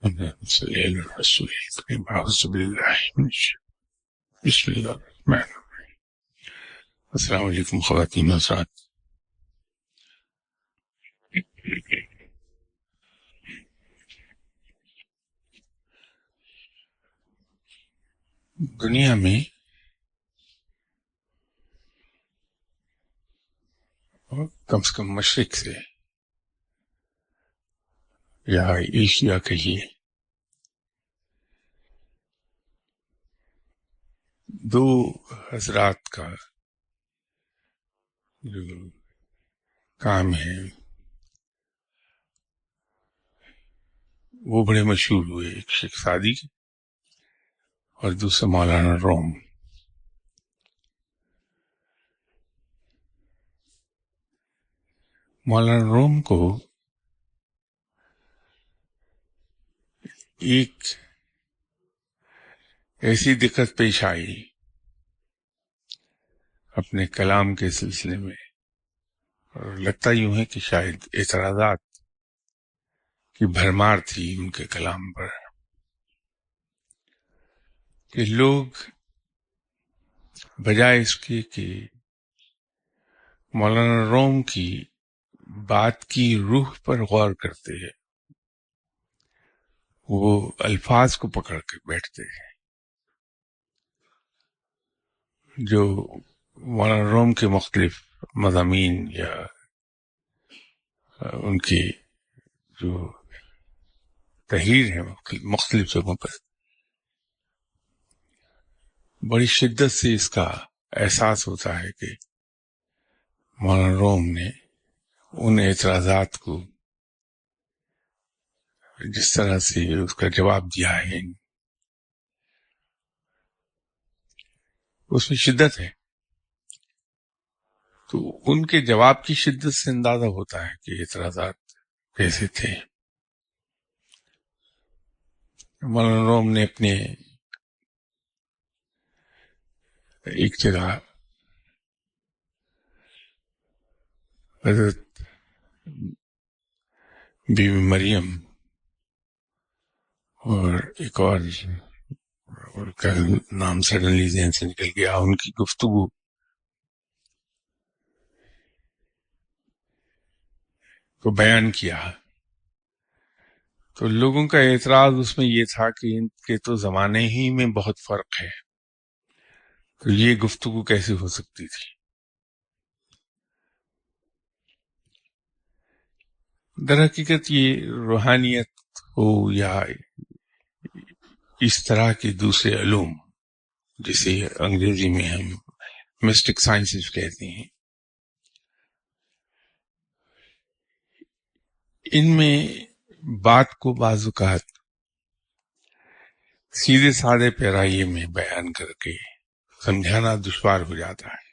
صلی اللہ علیہ وسلم اعوذ باللہ من الشیطان بسم اللہ الرحمن الرحیم۔ السلام علیکم خواتین و حضرات۔ دنیا میں کم سے کم مشرق سے یا ایشیا کہیے دو حضرات کا جو کام ہے وہ بڑے مشہور ہوئے، ایک شیخ سعدی اور دوسرا مولانا روم۔ مولانا روم کو ایک ایسی دقت پیش آئی اپنے کلام کے سلسلے میں، اور لگتا یوں ہے کہ شاید اعتراضات کی بھرمار تھی ان کے کلام پر، کہ لوگ بجائے اس کے کہ مولانا روم کی بات کی روح پر غور کرتے ہیں، وہ الفاظ کو پکڑ کے بیٹھتے ہیں جو مولانا روم کے مختلف مضامین یا ان کی جو تحریر ہے مختلف جگہوں پر بڑی شدت سے اس کا احساس ہوتا ہے کہ مولانا روم نے ان اعتراضات کو جس طرح سے اس کا جواب دیا ہے اس میں شدت ہے، تو ان کے جواب کی شدت سے اندازہ ہوتا ہے کہ اعتراضات کیسے تھے۔ مولانا روم نے اپنے ایک جگہ حضرت بی بی مریم اور ایک اور کا نام سڈنلی ذہن سے نکل گیا، ان کی گفتگو کو بیان کیا، تو لوگوں کا اعتراض اس میں یہ تھا کہ ان کے تو زمانے ہی میں بہت فرق ہے، تو یہ گفتگو کیسے ہو سکتی تھی۔ در حقیقت یہ روحانیت ہو یا اس طرح کے دوسرے علوم جسے انگریزی میں ہم مسٹک سائنسز کہتے ہیں، ان میں بات کو بعض اوقات سیدھے سادے پیرائیے میں بیان کر کے سمجھانا دشوار ہو جاتا ہے۔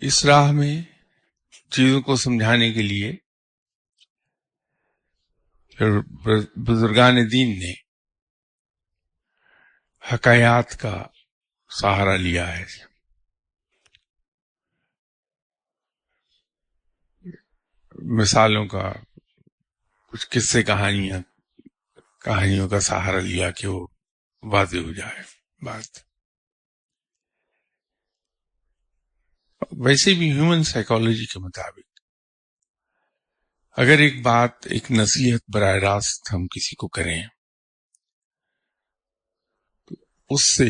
اس راہ میں چیزوں کو سمجھانے کے لیے بزرگان دین نے حکایات کا سہارا لیا ہے۔ مثالوں کا، کچھ قصے کہانیوں کا سہارا لیا کہ وہ واضح ہو جائے بات۔ ویسے بھی ہیومن سائیکالوجی کے مطابق اگر ایک بات، ایک نصیحت براہ راست ہم کسی کو کریں تو اس سے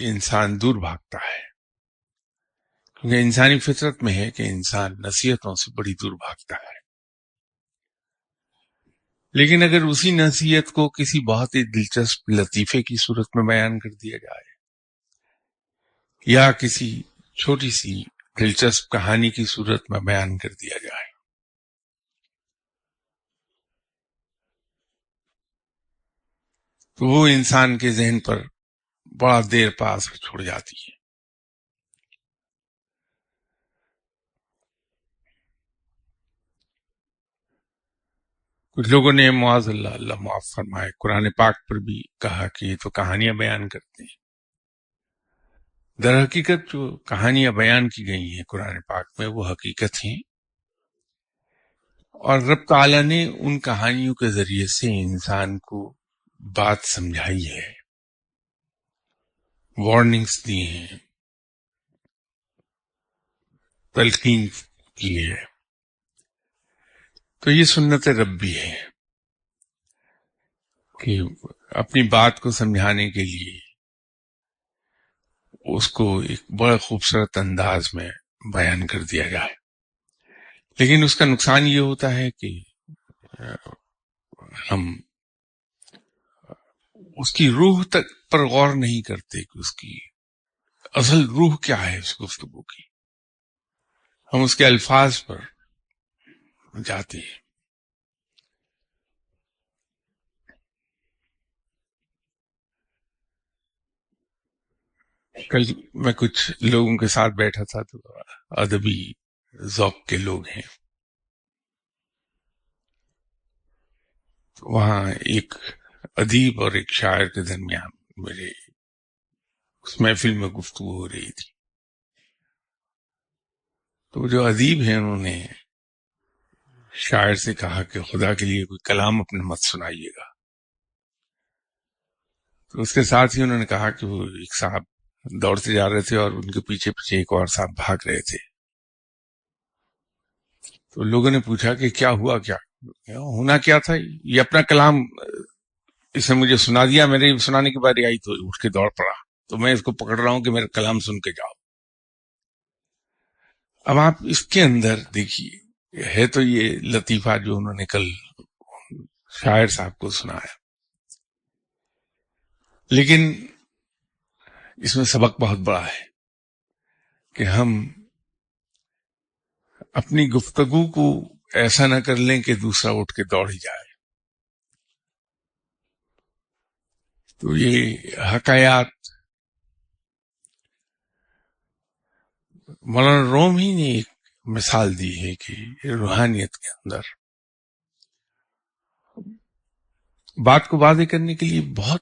انسان دور بھاگتا ہے، کیونکہ انسانی فطرت میں ہے کہ انسان نصیحتوں سے بڑی دور بھاگتا ہے۔ لیکن اگر اسی نصیحت کو کسی بہت ہی دلچسپ لطیفے کی صورت میں بیان کر دیا جائے یا کسی چھوٹی سی دلچسپ کہانی کی صورت میں بیان کر دیا جائے تو وہ انسان کے ذہن پر بڑا دیر پا اثر چھوڑ جاتی ہے۔ کچھ لوگوں نے معاذ اللہ معاف فرمائے قرآن پاک پر بھی کہا کہ یہ تو کہانیاں بیان کرتے ہیں۔ در حقیقت جو کہانیاں بیان کی گئی ہیں قرآن پاک میں وہ حقیقت ہیں، اور رب تعالیٰ نے ان کہانیوں کے ذریعے سے انسان کو بات سمجھائی ہے، وارننگز دی ہیں، تلقین کی ہے. تو یہ سنت ربی ہے کہ اپنی بات کو سمجھانے کے لیے اس کو ایک بڑا خوبصورت انداز میں بیان کر دیا جائے. لیکن اس کا نقصان یہ ہوتا ہے کہ ہم اس کی روح تک پر غور نہیں کرتے کہ اس کی اصل روح کیا ہے اس گفتگو کی. ہم اس کے الفاظ پر جاتے ہیں. کل میں کچھ لوگوں کے ساتھ بیٹھا تھا تو ادبی ذوق کے لوگ ہیں. وہاں ایک ادیب اور ایک شاعر کے درمیان میرے اس محفل میں گفتگو ہو رہی تھی. تو جو ادیب ہیں انہوں نے شاعر سے کہا کہ خدا کے لیے کوئی کلام اپنے مت سنائیے گا. تو اس کے ساتھ ہی انہوں نے کہا کہ وہ ایک صاحب دوڑتے جا رہے تھے اور ان کے پیچھے پیچھے ایک اور صاحب بھاگ رہے تھے. تو لوگوں نے پوچھا کہ کیا ہوا، کیا ہونا کیا تھا. یہ اپنا کلام اس نے مجھے سنا دیا، میرے سنانے کی باری آئی تو اٹھ کے دوڑ پڑا، تو میں اس کو پکڑ رہا ہوں کہ میرا کلام سن کے جاؤ. اب آپ اس کے اندر دیکھیے، ہے تو یہ لطیفہ جو انہوں نے کل شاعر صاحب کو سنایا، لیکن اس میں سبق بہت بڑا ہے کہ ہم اپنی گفتگو کو ایسا نہ کر لیں کہ دوسرا اٹھ کے دوڑ ہی جائے. تو یہ حکایات مولانا روم ہی نے ایک مثال دی ہے کہ روحانیت کے اندر بات کو واضح کرنے کے لیے بہت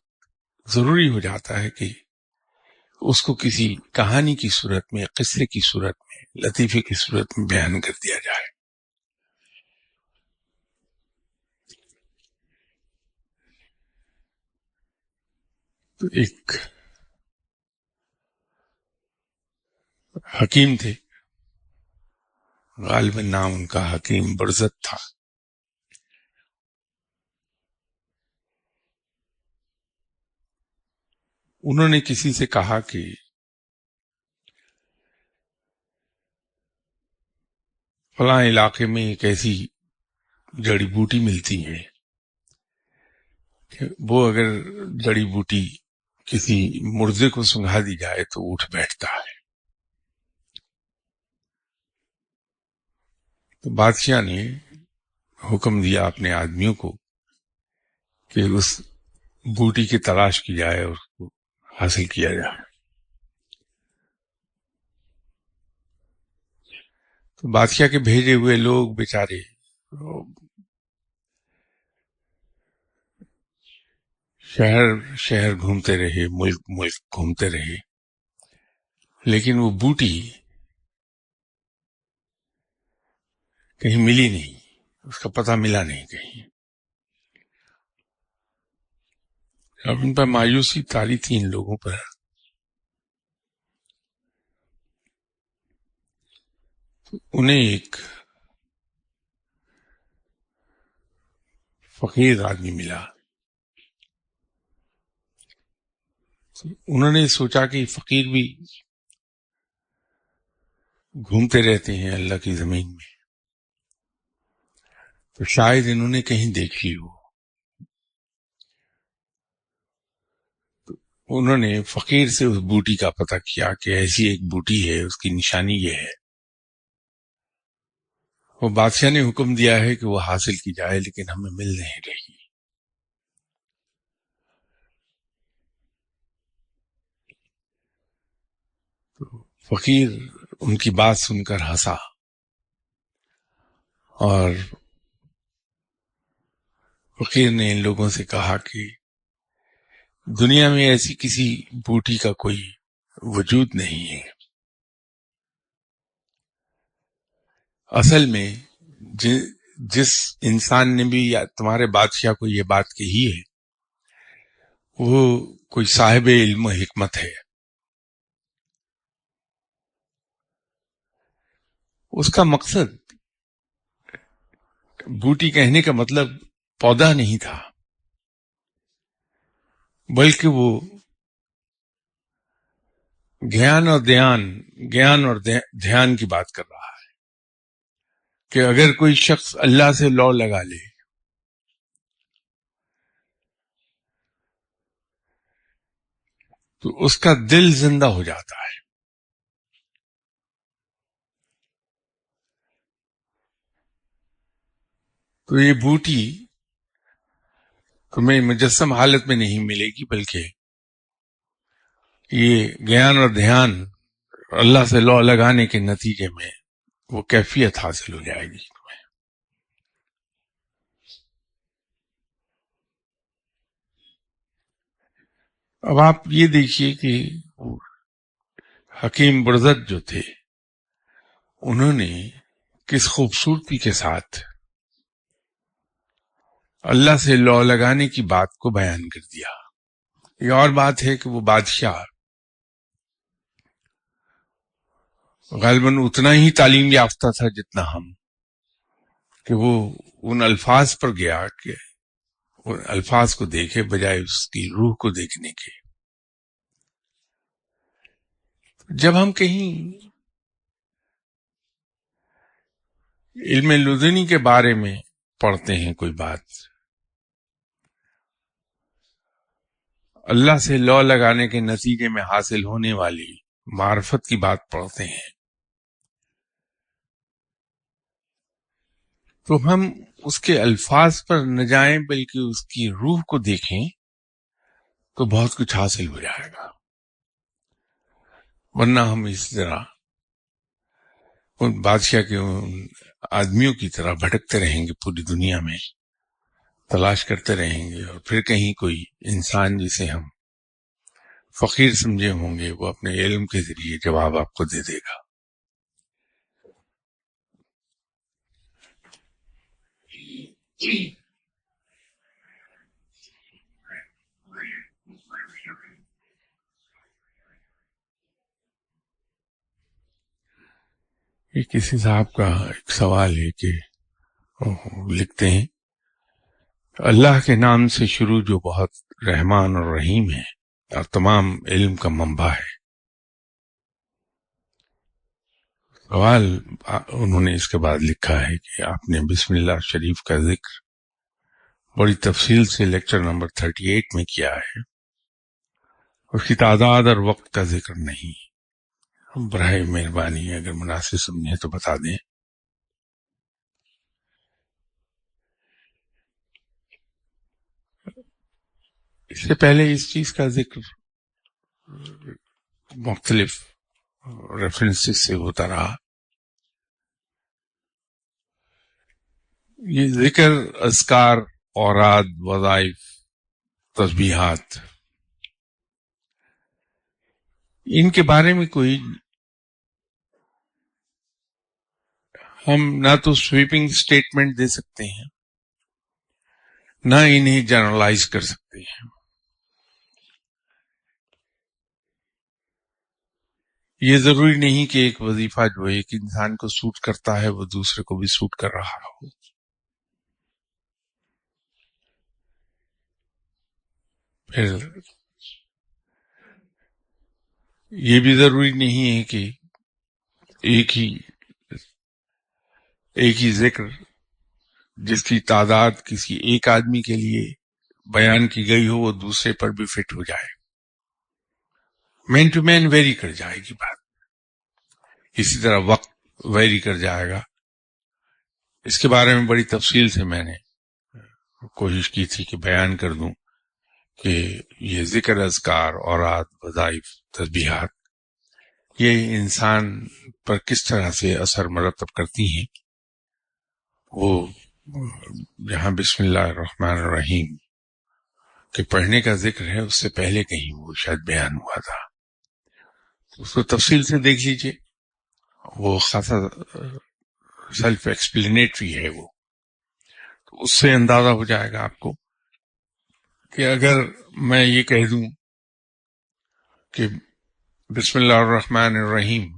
ضروری ہو جاتا ہے کہ اس کو کسی کہانی کی صورت میں، قصے کی صورت میں، لطیفے کی صورت میں بیان کر دیا جائے. تو ایک حکیم تھے، غالباً نام ان کا حکیم برزت تھا. انہوں نے کسی سے کہا کہ فلاں علاقے میں ایک ایسی جڑی بوٹی ملتی ہے کہ وہ اگر جڑی بوٹی کسی مردے کو سنگھا دی جائے تو اٹھ بیٹھتا ہے. تو بادشاہ نے حکم دیا اپنے آدمیوں کو کہ اس بوٹی کی تلاش کی جائے اور اس کو حاصل کیا جائے. تو بادشاہ کے بھیجے ہوئے لوگ بیچارے شہر گھومتے رہے، ملک گھومتے رہے، لیکن وہ بوٹی کہیں ملی نہیں، اس کا پتہ ملا نہیں کہیں. اب ان پر مایوسی تاری تھی ان لوگوں پر. انہیں ایک فقیر آدمی ملا. انہوں نے سوچا کہ فقیر بھی گھومتے رہتے ہیں اللہ کی زمین میں، تو شاید انہوں نے کہیں دیکھ لی ہو. انہوں نے فقیر سے اس بوٹی کا پتہ کیا کہ ایسی ایک بوٹی ہے، اس کی نشانی یہ ہے. وہ بادشاہ نے حکم دیا ہے کہ وہ حاصل کی جائے، لیکن ہمیں مل نہیں رہی. تو فقیر ان کی بات سن کر ہنسا اور فقیر نے ان لوگوں سے کہا کہ دنیا میں ایسی کسی بوٹی کا کوئی وجود نہیں ہے. اصل میں جس انسان نے بھی یا تمہارے بادشاہ کو یہ بات کہی ہے وہ کوئی صاحب علم و حکمت ہے. اس کا مقصد بوٹی کہنے کا مطلب پودا نہیں تھا، بلکہ وہ گیان اور دھیان کی بات کر رہا ہے کہ اگر کوئی شخص اللہ سے لو لگا لے تو اس کا دل زندہ ہو جاتا ہے. تو یہ بوٹی تمہیں مجسم حالت میں نہیں ملے گی، بلکہ یہ گیان اور دھیان اللہ سے لو لگانے کے نتیجے میں وہ کیفیت حاصل ہو جائے گی تمہیں. اب آپ یہ دیکھیے کہ حکیم برزت جو تھے انہوں نے کس خوبصورتی کے ساتھ اللہ سے لو لگانے کی بات کو بیان کر دیا. یہ اور بات ہے کہ وہ بادشاہ غالباً اتنا ہی تعلیم یافتہ تھا جتنا ہم، کہ وہ ان الفاظ پر گیا کہ ان الفاظ کو دیکھے بجائے اس کی روح کو دیکھنے کے. جب ہم کہیں علم لدنی کے بارے میں پڑھتے ہیں کوئی بات، اللہ سے لو لگانے کے نتیجے میں حاصل ہونے والی معرفت کی بات پڑھتے ہیں، تو ہم اس کے الفاظ پر نہ جائیں بلکہ اس کی روح کو دیکھیں تو بہت کچھ حاصل ہو جائے گا. ورنہ ہم اس طرح ان بادشاہ کے ان آدمیوں کی طرح بھٹکتے رہیں گے، پوری دنیا میں تلاش کرتے رہیں گے، اور پھر کہیں کوئی انسان جسے ہم فقیر سمجھے ہوں گے وہ اپنے علم کے ذریعے جواب آپ کو دے دے گا. یہ کسی صاحب کا ایک سوال ہے کہ لکھتے ہیں اللہ کے نام سے شروع جو بہت رحمان اور رحیم ہے اور تمام علم کا منبع ہے. سوال انہوں نے اس کے بعد لکھا ہے کہ آپ نے بسم اللہ شریف کا ذکر بڑی تفصیل سے لیکچر نمبر 38 میں کیا ہے، اس کی تعداد اور وقت کا ذکر نہیں. براہ مہربانی اگر مناسب سمجھیں تو بتا دیں. اس سے پہلے اس چیز کا ذکر مختلف ریفرنسز سے ہوتا رہا. یہ ذکر، اذکار، اوراد، وظائف، تسبیحات، ان کے بارے میں کوئی ہم نہ تو سویپنگ سٹیٹمنٹ دے سکتے ہیں نہ انہیں جنرلائز کر سکتے ہیں. یہ ضروری نہیں کہ ایک وظیفہ جو ایک انسان کو سوٹ کرتا ہے وہ دوسرے کو بھی سوٹ کر رہا ہو. پھر یہ بھی ضروری نہیں ہے کہ ایک ہی ذکر جس کی تعداد کسی ایک آدمی کے لیے بیان کی گئی ہو وہ دوسرے پر بھی فٹ ہو جائے. مین ٹو مین ویری کر جائے گی بات. اسی طرح وقت ویری کر جائے گا. اس کے بارے میں بڑی تفصیل سے میں نے کوشش کی تھی کہ بیان کر دوں کہ یہ ذکر، اذکار، اوراد، وظائف، تسبیحات یہ انسان پر کس طرح سے اثر مرتب کرتی ہیں. وہ جہاں بسم اللہ الرحمن الرحیم کے پڑھنے کا ذکر ہے اس سے پہلے کہیں وہ شاید بیان ہوا تھا، اس کو تفصیل سے دیکھ لیجئے. وہ خاصا سیلف ایکسپلینیٹری ہے وہ. اس سے اندازہ ہو جائے گا آپ کو کہ اگر میں یہ کہہ دوں کہ بسم اللہ الرحمن الرحیم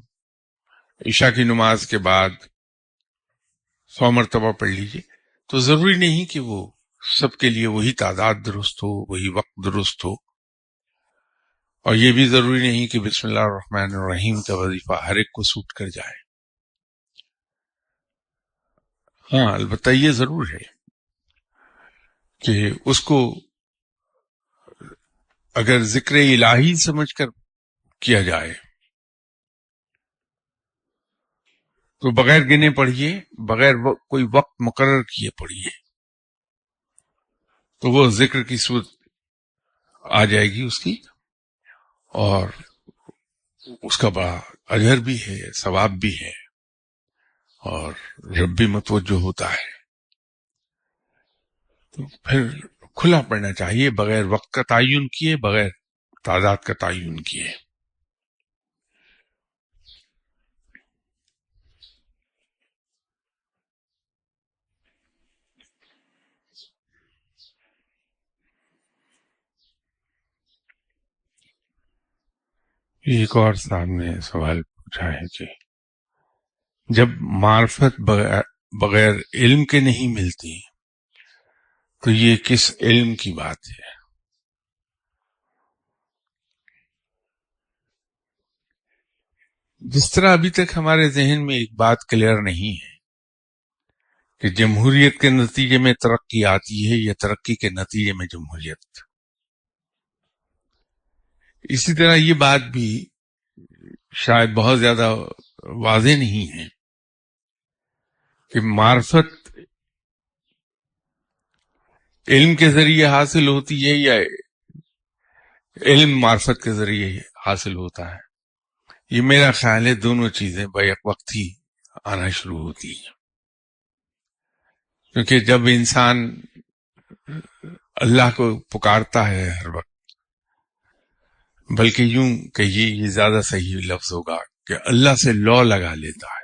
عشاء کی نماز کے بعد 100 مرتبہ پڑھ لیجئے، تو ضروری نہیں کہ وہ سب کے لیے وہی تعداد درست ہو، وہی وقت درست ہو، اور یہ بھی ضروری نہیں کہ بسم اللہ الرحمن الرحیم کا وظیفہ ہر ایک کو سوٹ کر جائے۔ ہاں البتہ یہ ضرور ہے کہ اس کو اگر ذکر الہی سمجھ کر کیا جائے تو بغیر گنے پڑھیے، بغیر کوئی وقت مقرر کیے پڑھیے، تو وہ ذکر کی صورت آ جائے گی اس کی، اور اس کا بڑا اجر بھی ہے، ثواب بھی ہے، اور رب بھی متوجہ ہوتا ہے۔ تو پھر کھلا پڑھنا چاہیے، بغیر وقت کا تعین کیے، بغیر تعداد کا تعین کیے۔ ایک اور صاحب نے سوال پوچھا ہے کہ جب معرفت بغیر علم کے نہیں ملتی تو یہ کس علم کی بات ہے؟ جس طرح ابھی تک ہمارے ذہن میں ایک بات کلیئر نہیں ہے کہ جمہوریت کے نتیجے میں ترقی آتی ہے یا ترقی کے نتیجے میں جمہوریت، اسی طرح یہ بات بھی شاید بہت زیادہ واضح نہیں ہے کہ معرفت علم کے ذریعے حاصل ہوتی ہے یا علم معرفت کے ذریعے حاصل ہوتا ہے۔ یہ میرا خیال ہے دونوں چیزیں بیک وقت ہی آنا شروع ہوتی ہیں، کیونکہ جب انسان اللہ کو پکارتا ہے ہر وقت، بلکہ یوں کہیے یہ زیادہ صحیح لفظ ہوگا کہ اللہ سے لو لگا لیتا ہے،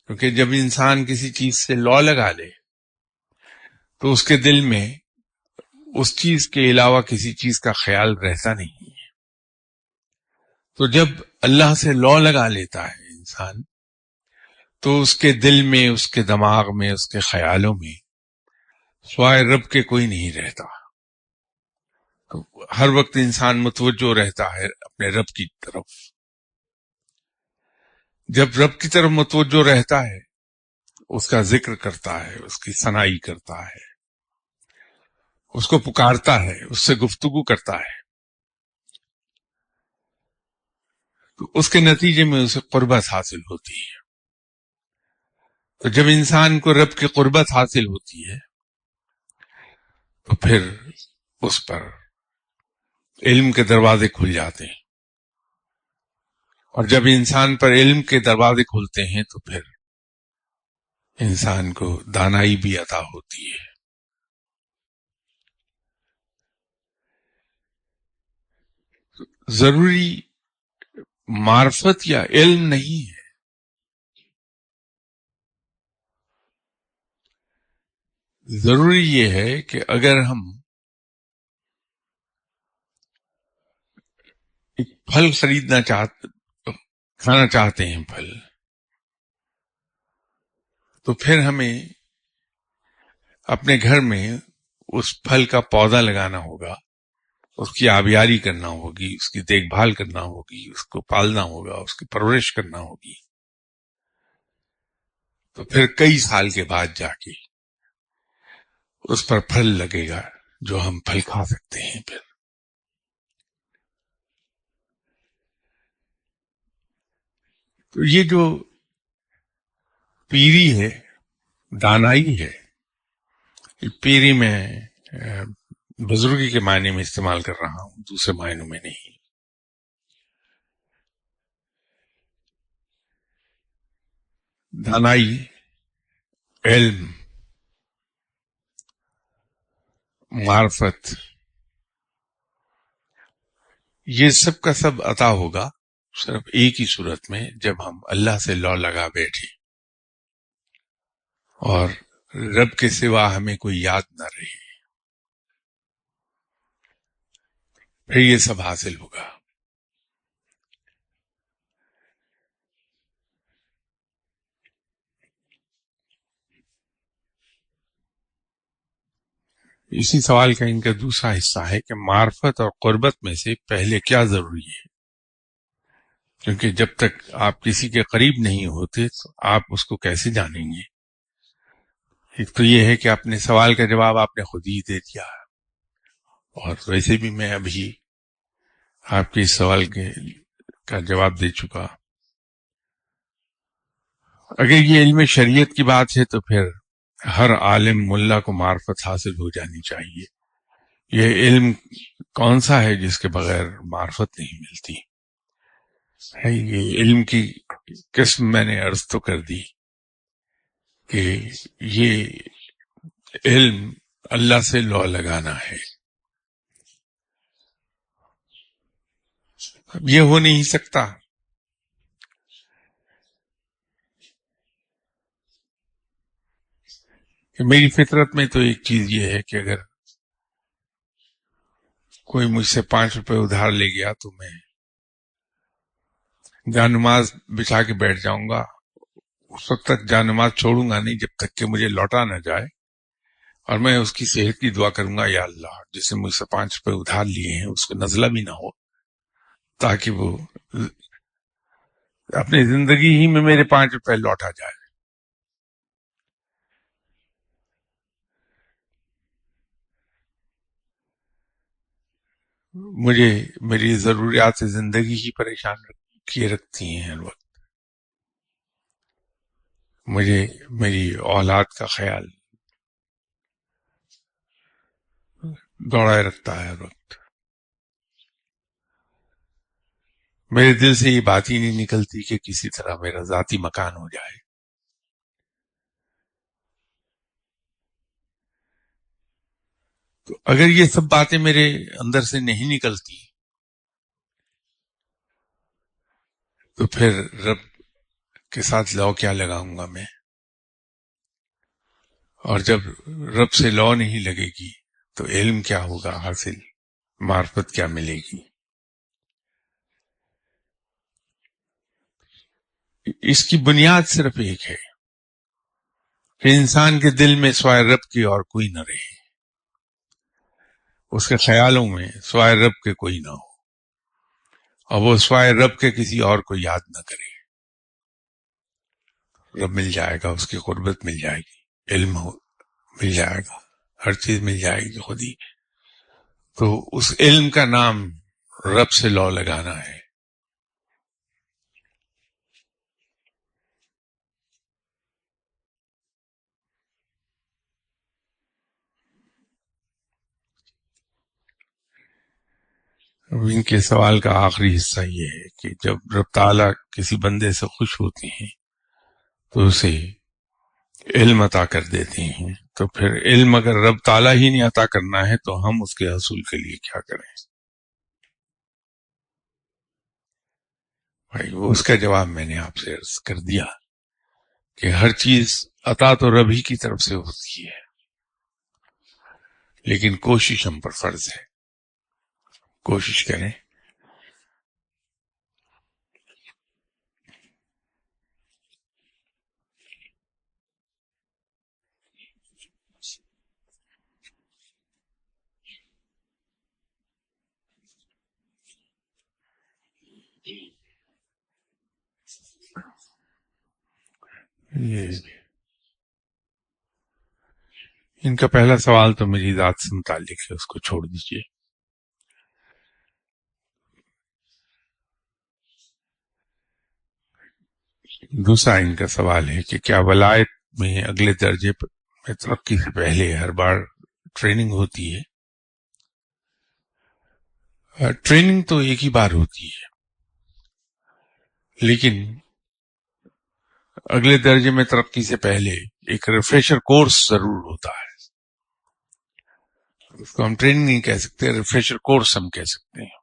کیونکہ جب انسان کسی چیز سے لو لگا لے تو اس کے دل میں اس چیز کے علاوہ کسی چیز کا خیال رہتا نہیں ہے۔ تو جب اللہ سے لو لگا لیتا ہے انسان تو اس کے دل میں، اس کے دماغ میں، اس کے خیالوں میں سوائے رب کے کوئی نہیں رہتا۔ تو ہر وقت انسان متوجہ رہتا ہے اپنے رب کی طرف۔ جب رب کی طرف متوجہ رہتا ہے، اس کا ذکر کرتا ہے، اس کی ثنائی کرتا ہے، اس کو پکارتا ہے، اس سے گفتگو کرتا ہے، تو اس کے نتیجے میں اسے قربت حاصل ہوتی ہے۔ تو جب انسان کو رب کی قربت حاصل ہوتی ہے تو پھر اس پر علم کے دروازے کھل جاتے ہیں، اور جب انسان پر علم کے دروازے کھلتے ہیں تو پھر انسان کو دانائی بھی عطا ہوتی ہے۔ ضروری معرفت یا علم نہیں ہے، ضروری یہ ہے کہ اگر ہم ایک پھل خریدنا کھانا چاہتے ہیں پھل، تو پھر ہمیں اپنے گھر میں اس پھل کا پودا لگانا ہوگا، اس کی آبیاری کرنا ہوگی، اس کی دیکھ بھال کرنا ہوگی، اس کو پالنا ہوگا، اس کی پرورش کرنا ہوگی، تو پھر کئی سال کے بعد جا کے اس پر پھل لگے گا جو ہم پھل کھا سکتے ہیں۔ پھر تو یہ جو پیری ہے، دانائی ہے، پیری میں بزرگی کے معنی میں استعمال کر رہا ہوں، دوسرے معنوں میں نہیں۔ دانائی، علم، معرفت، یہ سب کا سب عطا ہوگا صرف ایک ہی صورت میں، جب ہم اللہ سے لو لگا بیٹھے اور رب کے سوا ہمیں کوئی یاد نہ رہے، پھر یہ سب حاصل ہوگا۔ اسی سوال کا ان کا دوسرا حصہ ہے کہ معرفت اور قربت میں سے پہلے کیا ضروری ہے؟ کیونکہ جب تک آپ کسی کے قریب نہیں ہوتے تو آپ اس کو کیسے جانیں گے؟ ایک تو یہ ہے کہ اپنے سوال کا جواب آپ نے خود ہی دے دیا، اور ویسے بھی میں ابھی آپ کے اس سوال کا جواب دے چکا۔ اگر یہ علم شریعت کی بات ہے تو پھر ہر عالم ملا کو معرفت حاصل ہو جانی چاہیے۔ یہ علم کون سا ہے جس کے بغیر معرفت نہیں ملتی ہے؟ یہ علم کی قسم میں نے عرض تو کر دی کہ یہ علم اللہ سے لو لگانا ہے۔ اب یہ ہو نہیں سکتا کہ میری فطرت میں تو ایک چیز یہ ہے کہ اگر کوئی مجھ سے 5 روپے ادھار لے گیا تو میں جان نماز بچھا کے بیٹھ جاؤں گا، اس وقت تک جان نماز چھوڑوں گا نہیں جب تک کہ مجھے لوٹا نہ جائے، اور میں اس کی صحت کی دعا کروں گا، یا اللہ جس نے مجھ سے 5 روپے ادھار لیے ہیں اس کو نزلہ بھی نہ ہو، تاکہ وہ اپنی زندگی ہی میں میرے 5 روپے لوٹا جائے۔ مجھے میری ضروریات زندگی ہی پریشان کیے رکھتی ہیں ہر وقت، مجھے میری اولاد کا خیال دوڑائے رکھتا ہے ہر وقت، میرے دل سے یہ بات ہی نہیں نکلتی کہ کسی طرح میرا ذاتی مکان ہو جائے۔ تو اگر یہ سب باتیں میرے اندر سے نہیں نکلتی تو پھر رب کے ساتھ لو کیا لگاؤں گا میں؟ اور جب رب سے لو نہیں لگے گی تو علم کیا ہوگا حاصل، معرفت کیا ملے گی؟ اس کی بنیاد صرف ایک ہے کہ انسان کے دل میں سوائے رب کی اور کوئی نہ رہے، اس کے خیالوں میں سوائے رب کے کوئی نہ ہو، اور وہ سوائے رب کے کسی اور کو یاد نہ کرے۔ رب مل جائے گا، اس کی قربت مل جائے گی، علم مل جائے گا، ہر چیز مل جائے گی خود ہی۔ تو اس علم کا نام رب سے لو لگانا ہے۔ اب ان کے سوال کا آخری حصہ یہ ہے کہ جب رب تعالیٰ کسی بندے سے خوش ہوتے ہیں تو اسے علم عطا کر دیتے ہیں، تو پھر علم اگر رب تعالیٰ ہی نہیں عطا کرنا ہے تو ہم اس کے حصول کے لیے کیا کریں؟ بھائی وہ اس کا جواب میں نے آپ سے عرض کر دیا کہ ہر چیز عطا تو رب ہی کی طرف سے ہوتی ہے، لیکن کوشش ہم پر فرض ہے، کوشش کریں۔ یہ ان کا پہلا سوال تو میری ذات سے متعلق ہے، اس کو چھوڑ دیجئے۔ دوسرا ان کا سوال ہے کہ کیا ولایت میں اگلے درجے میں ترقی سے پہلے ہر بار ٹریننگ ہوتی ہے؟ ٹریننگ تو ایک ہی بار ہوتی ہے، لیکن اگلے درجے میں ترقی سے پہلے ایک ریفریشر کورس ضرور ہوتا ہے، اس کو ہم ٹریننگ نہیں کہہ سکتے، ریفریشر کورس ہم کہہ سکتے ہیں۔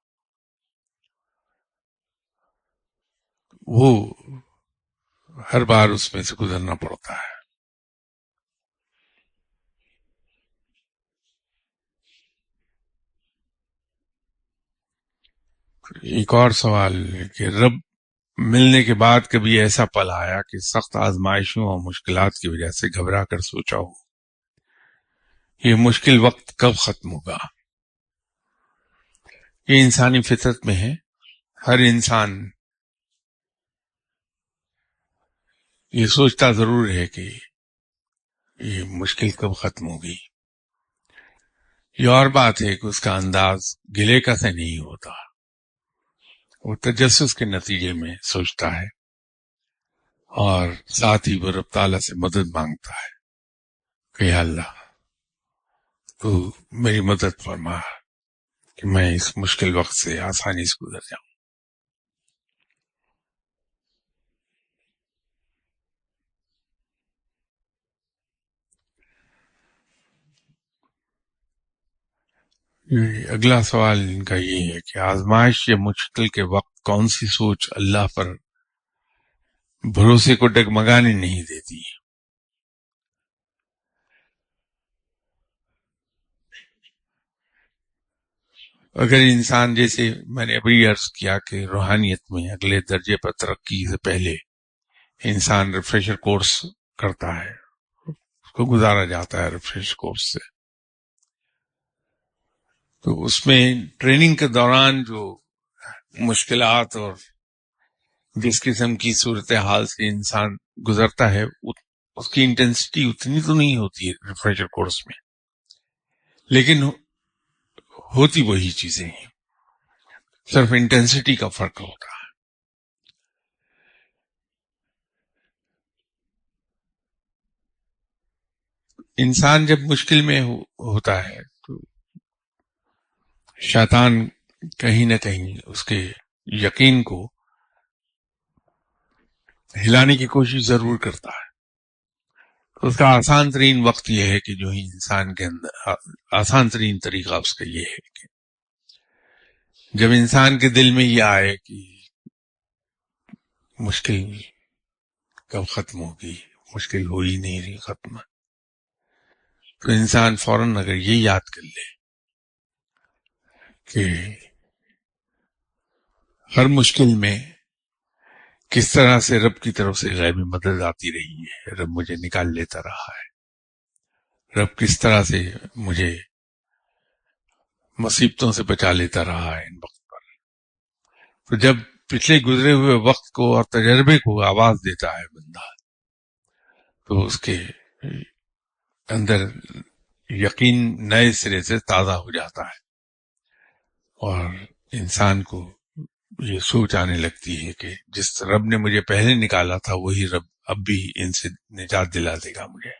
وہ ہر بار اس میں سے گزرنا پڑتا ہے۔ ایک اور سوال کہ رب ملنے کے بعد کبھی ایسا پل آیا کہ سخت آزمائشوں اور مشکلات کی وجہ سے گھبرا کر سوچا ہو یہ مشکل وقت کب ختم ہوگا؟ یہ انسانی فطرت میں ہے. ہر انسان یہ سوچتا ضرور ہے کہ یہ مشکل کب ختم ہوگی. یہ اور بات ہے کہ اس کا انداز گلے کا سے نہیں ہوتا، وہ تجسس کے نتیجے میں سوچتا ہے اور ساتھ ہی وہ رب تعالیٰ سے مدد مانگتا ہے کہ یا اللہ تو میری مدد فرما کہ میں اس مشکل وقت سے آسانی سے گزر جاؤں. اگلا سوال ان کا یہ ہے کہ آزمائش یا مشکل کے وقت کون سی سوچ اللہ پر بھروسے کو ڈگمگانے نہیں دیتی؟ اگر انسان، جیسے میں نے ابھی عرض کیا کہ روحانیت میں اگلے درجے پر ترقی سے پہلے انسان ریفریشر کورس کرتا ہے، اس کو گزارا جاتا ہے ریفریشر کورس سے، تو اس میں ٹریننگ کے دوران جو مشکلات اور جس قسم کی صورتحال سے انسان گزرتا ہے اس کی انٹینسٹی اتنی تو نہیں ہوتی ہے ریفریشر کورس میں، لیکن ہوتی وہی چیزیں ہیں، صرف انٹینسٹی کا فرق ہوتا ہے. انسان جب مشکل میں ہوتا ہے تو شیطان کہیں نہ کہیں اس کے یقین کو ہلانے کی کوشش ضرور کرتا ہے. اس کا آسان ترین وقت یہ ہے کہ جو ہی انسان کے اندر آسان ترین طریقہ اس کا یہ ہے کہ جب انسان کے دل میں یہ آئے کہ مشکل کب ختم ہوگی، مشکل ہو ہی نہیں رہی ختم، تو انسان فوراً اگر یہ یاد کر لے کہ ہر مشکل میں کس طرح سے رب کی طرف سے غیبی مدد آتی رہی ہے، رب مجھے نکال لیتا رہا ہے، رب کس طرح سے مجھے مصیبتوں سے بچا لیتا رہا ہے ان وقت پر، تو جب پچھلے گزرے ہوئے وقت کو اور تجربے کو آواز دیتا ہے بندہ، تو اس کے اندر یقین نئے سرے سے تازہ ہو جاتا ہے اور انسان کو یہ سوچ آنے لگتی ہے کہ جس رب نے مجھے پہلے نکالا تھا وہی رب اب بھی ان سے نجات دلا دے گا مجھے.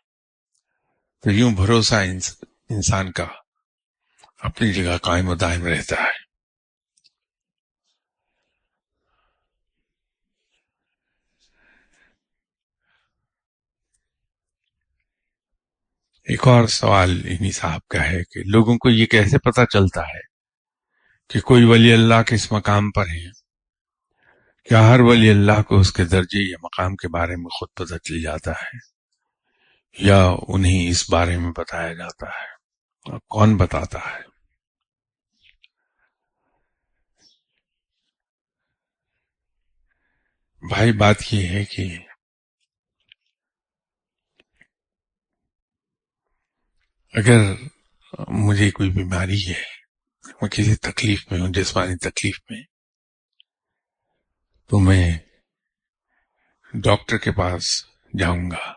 تو یوں بھروسہ انسان کا اپنی جگہ قائم و دائم رہتا ہے. ایک اور سوال انہی صاحب کا ہے کہ لوگوں کو یہ کیسے پتہ چلتا ہے کہ کوئی ولی اللہ کس مقام پر ہے؟ کیا ہر ولی اللہ کو اس کے درجے یا مقام کے بارے میں خود پتہ چل جاتا ہے یا انہیں اس بارے میں بتایا جاتا ہے؟ اور کون بتاتا ہے؟ بھائی بات یہ ہے کہ اگر مجھے کوئی بیماری ہے، میں کسی تکلیف میں ہوں، جسمانی تکلیف میں، تو میں ڈاکٹر کے پاس جاؤں گا.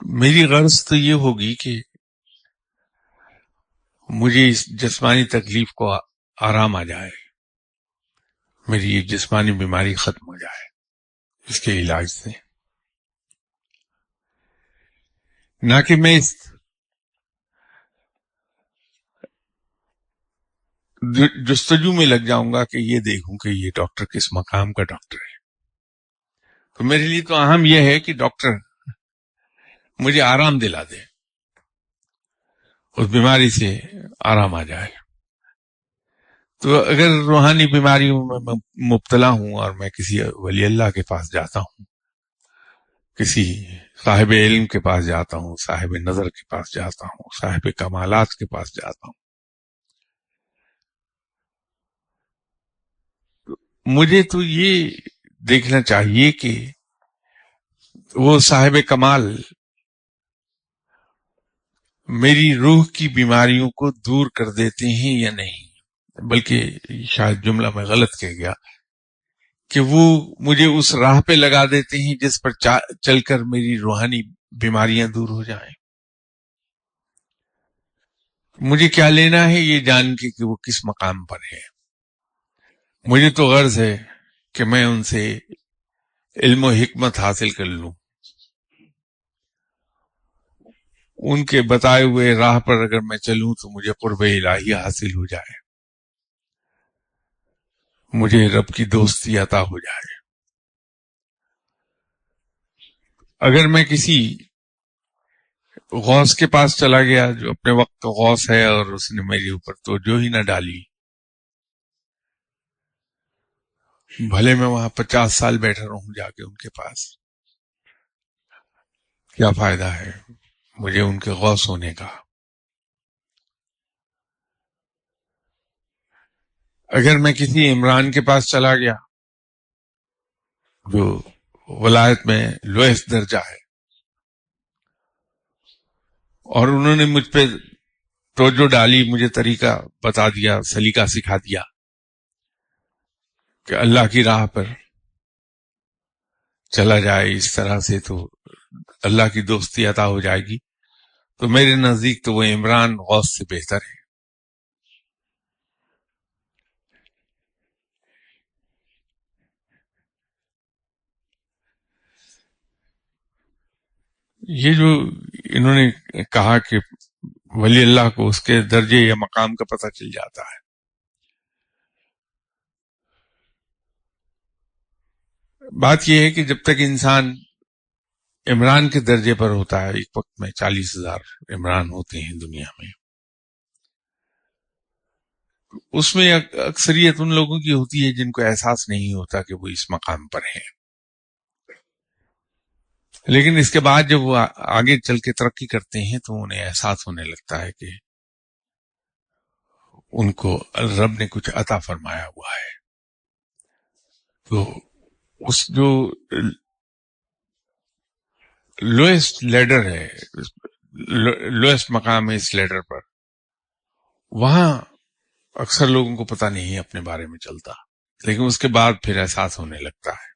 میری غرض تو یہ ہوگی کہ مجھے اس جسمانی تکلیف کو آرام آ جائے، میری یہ جسمانی بیماری ختم ہو جائے اس کے علاج سے، نہ کہ میں اس جستجو میں لگ جاؤں گا کہ یہ دیکھوں کہ یہ ڈاکٹر کس مقام کا ڈاکٹر ہے. تو میرے لیے تو اہم یہ ہے کہ ڈاکٹر مجھے آرام دلا دے، اس بیماری سے آرام آ جائے. تو اگر روحانی بیماریوں میں مبتلا ہوں اور میں کسی ولی اللہ کے پاس جاتا ہوں، کسی صاحب علم کے پاس جاتا ہوں، صاحب نظر کے پاس جاتا ہوں، صاحب کمالات کے پاس جاتا ہوں. مجھے تو یہ دیکھنا چاہیے کہ وہ صاحب کمال میری روح کی بیماریوں کو دور کر دیتے ہیں یا نہیں. بلکہ شاید جملہ میں غلط کہہ گیا کہ وہ مجھے اس راہ پہ لگا دیتے ہیں جس پر چل کر میری روحانی بیماریاں دور ہو جائیں. مجھے کیا لینا ہے یہ جان کے کہ وہ کس مقام پر ہے. مجھے تو غرض ہے کہ میں ان سے علم و حکمت حاصل کر لوں، ان کے بتائے ہوئے راہ پر اگر میں چلوں تو مجھے قرب الہی حاصل ہو جائے، مجھے رب کی دوستی عطا ہو جائے. اگر میں کسی غوث کے پاس چلا گیا جو اپنے وقت کا غوث ہے اور اس نے میرے اوپر توجہ ہی نہ ڈالی، بھلے میں وہاں 50 سال بیٹھا رہوں جا کے ان کے پاس، کیا فائدہ ہے مجھے ان کے غوث ہونے کا. اگر میں کسی عمران کے پاس چلا گیا جو ولایت میں لویسٹ درجہ ہے، اور انہوں نے مجھ پہ توجہ ڈالی، مجھے طریقہ بتا دیا، سلیقہ سکھا دیا کہ اللہ کی راہ پر چلا جائے اس طرح سے تو اللہ کی دوستی عطا ہو جائے گی، تو میرے نزدیک تو وہ عمران غوث سے بہتر ہے. یہ جو انہوں نے کہا کہ ولی اللہ کو اس کے درجے یا مقام کا پتہ چل جاتا ہے، بات یہ ہے کہ جب تک انسان عمران کے درجے پر ہوتا ہے، ایک وقت میں 40,000 عمران ہوتے ہیں دنیا میں، اس میں اکثریت ان لوگوں کی ہوتی ہے جن کو احساس نہیں ہوتا کہ وہ اس مقام پر ہیں. لیکن اس کے بعد جب وہ آگے چل کے ترقی کرتے ہیں تو انہیں احساس ہونے لگتا ہے کہ ان کو رب نے کچھ عطا فرمایا ہوا ہے. تو اس جو لوئسٹ لیڈر ہے، لوئسٹ مقام ہے اس لیڈر پر، وہاں اکثر لوگوں کو پتہ نہیں اپنے بارے میں چلتا، لیکن اس کے بعد پھر احساس ہونے لگتا ہے.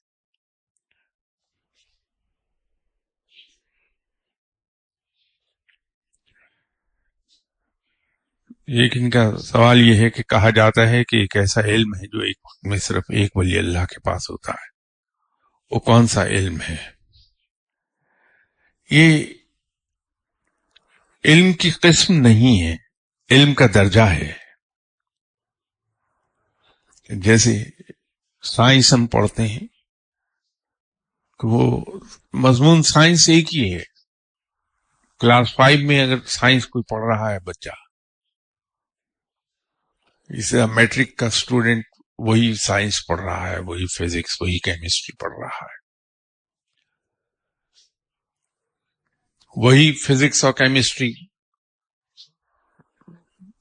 ایک ان کا سوال یہ ہے کہ کہا جاتا ہے کہ ایک ایسا علم ہے جو ایک وقت میں صرف ایک ولی اللہ کے پاس ہوتا ہے، وہ کون سا علم ہے؟ یہ علم کی قسم نہیں ہے، علم کا درجہ ہے. جیسے سائنس ہم پڑھتے ہیں کہ وہ مضمون سائنس ایک ہی ہے. کلاس 5 میں اگر سائنس کوئی پڑھ رہا ہے بچہ، اسے میٹرک کا اسٹوڈنٹ وہی سائنس پڑھ رہا ہے، وہی فزکس، وہی کیمسٹری پڑھ رہا ہے، وہی فزکس اور کیمسٹری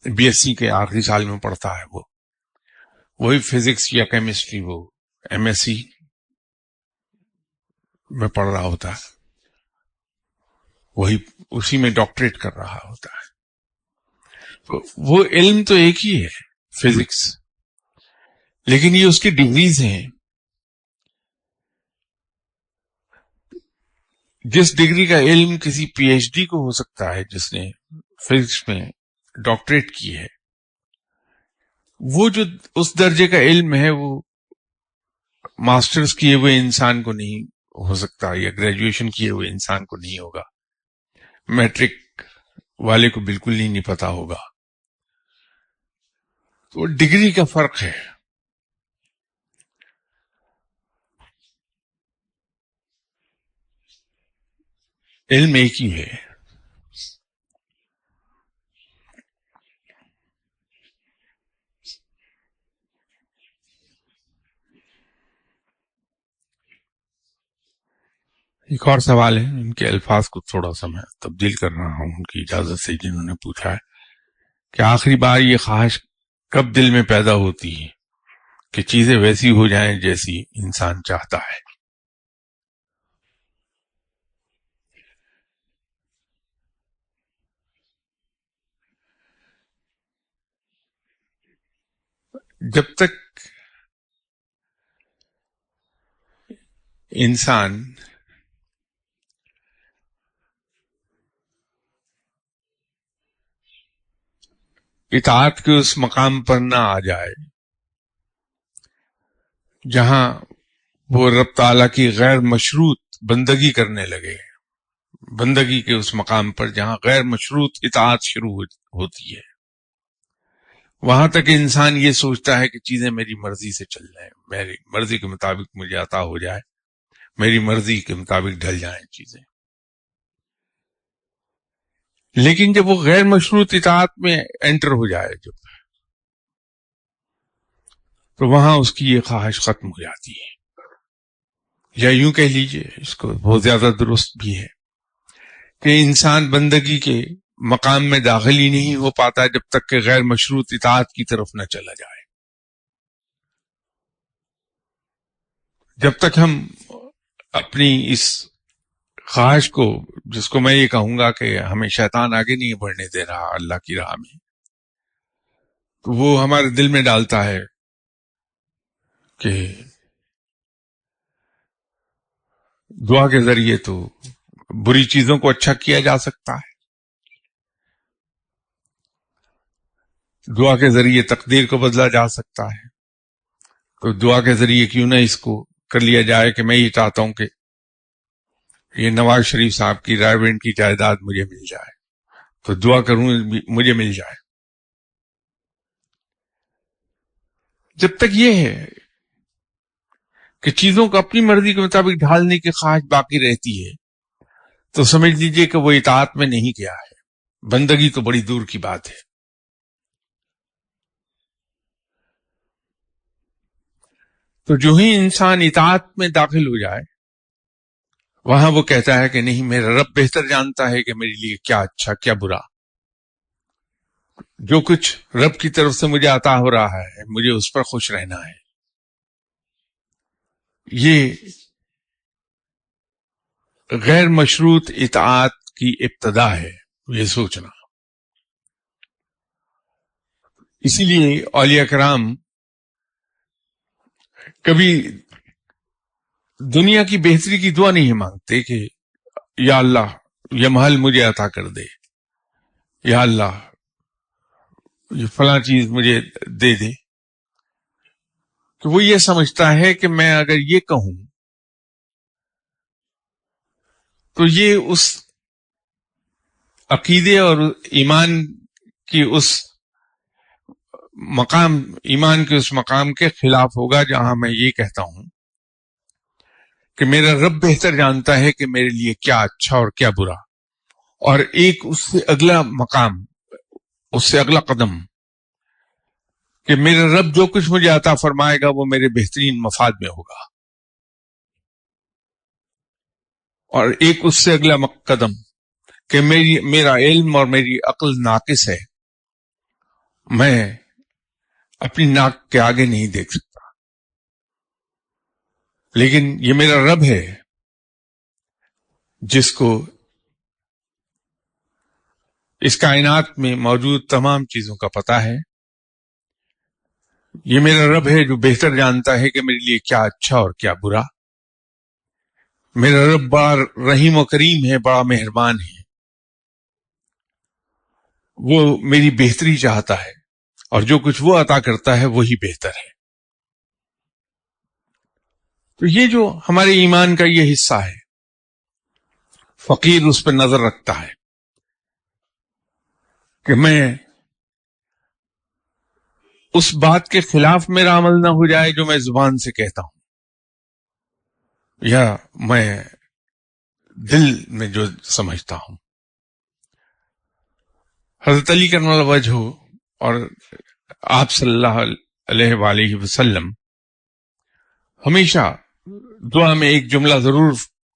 بی ایس سی کے آخری سال میں پڑھتا ہے، وہی فزکس یا کیمسٹری وہ ایم ایس سی میں پڑھ رہا ہوتا ہے، وہی اسی میں ڈاکٹریٹ کر رہا ہوتا ہے. تو وہ علم تو ایک ہی ہے، فزکس، لیکن یہ اس کی ڈگریز ہیں. جس ڈگری کا علم کسی پی ایچ ڈی کو ہو سکتا ہے جس نے فزکس میں ڈاکٹریٹ کی ہے، وہ جو اس درجے کا علم ہے وہ ماسٹرز کیے ہوئے انسان کو نہیں ہو سکتا، یا گریجویشن کیے ہوئے انسان کو نہیں ہوگا، میٹرک والے کو بالکل نہیں پتا ہوگا. تو ڈگری کا فرق ہے، علم ایک ہی ہے. ایک اور سوال ہے، ان کے الفاظ کو تھوڑا سا میں تبدیل کر رہا ہوں ان کی اجازت سے، جنہوں نے پوچھا ہے کہ آخری بار یہ خواہش کب دل میں پیدا ہوتی ہے کہ چیزیں ویسی ہو جائیں جیسی انسان چاہتا ہے؟ جب تک انسان اطاعت کے اس مقام پر نہ آ جائے جہاں وہ رب تعالیٰ کی غیر مشروط بندگی کرنے لگے، بندگی کے اس مقام پر جہاں غیر مشروط اطاعت شروع ہوتی ہے، وہاں تک انسان یہ سوچتا ہے کہ چیزیں میری مرضی سے چل جائیں، میری مرضی کے مطابق مجھے عطا ہو جائے، میری مرضی کے مطابق ڈھل جائیں چیزیں۔ لیکن جب وہ غیر مشروط اطاعت میں انٹر ہو جائے تو وہاں اس کی یہ خواہش ختم ہو جاتی ہے، یا یوں کہہ لیجئے، اس کو بہت زیادہ درست بھی ہے کہ انسان بندگی کے مقام میں داخل ہی نہیں ہو پاتا جب تک کہ غیر مشروط اطاعت کی طرف نہ چلا جائے۔ جب تک ہم اپنی اس خواہش کو، جس کو میں یہ کہوں گا کہ ہمیں شیطان آگے نہیں بڑھنے دے رہا اللہ کی راہ میں، تو وہ ہمارے دل میں ڈالتا ہے کہ دعا کے ذریعے تو بری چیزوں کو اچھا کیا جا سکتا ہے، دعا کے ذریعے تقدیر کو بدلا جا سکتا ہے، تو دعا کے ذریعے کیوں نہ اس کو کر لیا جائے کہ میں یہ چاہتا ہوں کہ یہ نواز شریف صاحب کی رائے بینٹ کی جائیداد مجھے مل جائے، تو دعا کروں مجھے مل جائے۔ جب تک یہ ہے کہ چیزوں کو اپنی مرضی کے مطابق ڈھالنے کی خواہش باقی رہتی ہے تو سمجھ لیجئے کہ وہ اطاعت میں نہیں گیا ہے، بندگی تو بڑی دور کی بات ہے۔ تو جو ہی انسان اطاعت میں داخل ہو جائے وہاں وہ کہتا ہے کہ نہیں، میرا رب بہتر جانتا ہے کہ میرے لیے کیا اچھا کیا برا، جو کچھ رب کی طرف سے مجھے عطا ہو رہا ہے مجھے اس پر خوش رہنا ہے۔ یہ غیر مشروط اطاعت کی ابتدا ہے، یہ سوچنا۔ اسی لیے اولیاء کرام کبھی دنیا کی بہتری کی دعا نہیں مانگتے کہ یا اللہ یہ محل مجھے عطا کر دے، یا اللہ یہ فلاں چیز مجھے دے دے، کہ وہ یہ سمجھتا ہے کہ میں اگر یہ کہوں تو یہ اس عقیدے اور ایمان کی اس مقام، ایمان کے اس مقام کے خلاف ہوگا جہاں میں یہ کہتا ہوں کہ میرا رب بہتر جانتا ہے کہ میرے لیے کیا اچھا اور کیا برا، اور ایک اس سے اگلا مقام، اس سے اگلا قدم کہ میرا رب جو کچھ مجھے عطا فرمائے گا وہ میرے بہترین مفاد میں ہوگا، اور ایک اس سے اگلا قدم کہ میرا علم اور میری عقل ناقص ہے، میں اپنی ناک کے آگے نہیں دیکھ سکتا، لیکن یہ میرا رب ہے جس کو اس کائنات میں موجود تمام چیزوں کا پتہ ہے، یہ میرا رب ہے جو بہتر جانتا ہے کہ میرے لیے کیا اچھا اور کیا برا، میرا رب بڑا رحیم و کریم ہے، بڑا مہربان ہے، وہ میری بہتری چاہتا ہے، اور جو کچھ وہ عطا کرتا ہے وہی بہتر ہے۔ تو یہ جو ہمارے ایمان کا یہ حصہ ہے، فقیر اس پہ نظر رکھتا ہے کہ میں اس بات کے خلاف میرا عمل نہ ہو جائے جو میں زبان سے کہتا ہوں، یا میں دل میں جو سمجھتا ہوں۔ حضرت علی کرم اللہ وجہ اور آپ صلی اللہ علیہ وآلہ وسلم ہمیشہ دعا میں ایک جملہ ضرور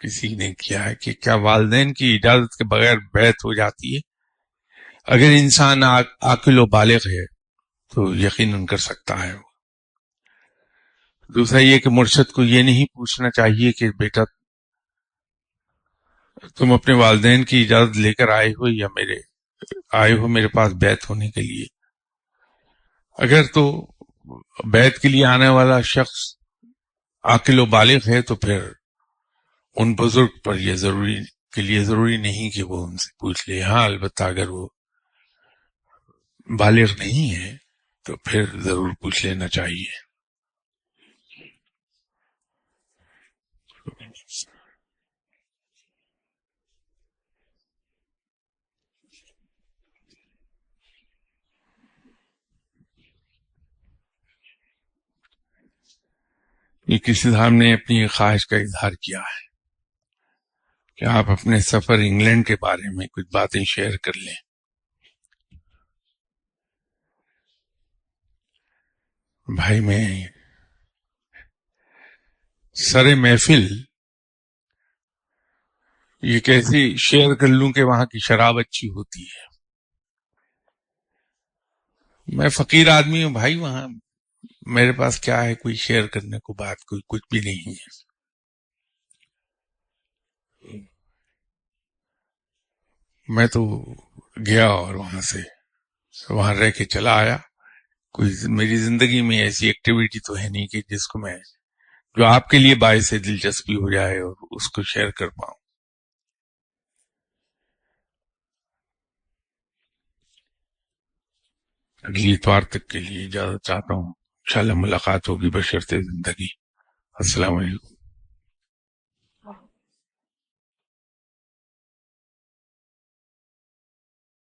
کسی نے کیا ہے کہ کیا والدین کی اجازت کے بغیر بیعت ہو جاتی ہے؟ اگر انسان عاقل و بالغ ہے تو یقیناً کر سکتا ہے. دوسرا یہ کہ مرشد کو یہ نہیں پوچھنا چاہیے کہ بیٹا تم اپنے والدین کی اجازت لے کر آئے ہو میرے پاس بیعت ہونے کے لیے. اگر تو بیعت کے لیے آنے والا شخص عاقل و بالغ ہے تو پھر ان بزرگ پر یہ ضروری نہیں کہ وہ ان سے پوچھ لے. ہاں البتہ اگر وہ بالغ نہیں ہے تو پھر ضرور پوچھ لینا چاہیے. یہ کسی صاحب نے اپنی خواہش کا اظہار کیا ہے کہ آپ اپنے سفر انگلینڈ کے بارے میں کچھ باتیں شیئر کر لیں. بھائی میں سر محفل یہ کیسے شیئر کر لوں کہ وہاں کی شراب اچھی ہوتی ہے؟ میں فقیر آدمی ہوں بھائی، وہاں میرے پاس کیا ہے کوئی شیئر کرنے کو بات، کوئی کچھ بھی نہیں ہے. میں تو گیا اور وہاں رہ کے چلا آیا. کوئی میری زندگی میں ایسی ایکٹیویٹی تو ہے نہیں کہ جس کو میں جو آپ کے لیے باعث دلچسپی ہو جائے اور اس کو شیئر کر پاؤں. اگلی اتوار تک کے لیے اجازت چاہتا ہوں. انشاءاللہ ملاقات ہوگی بشرط زندگی. السلام علیکم.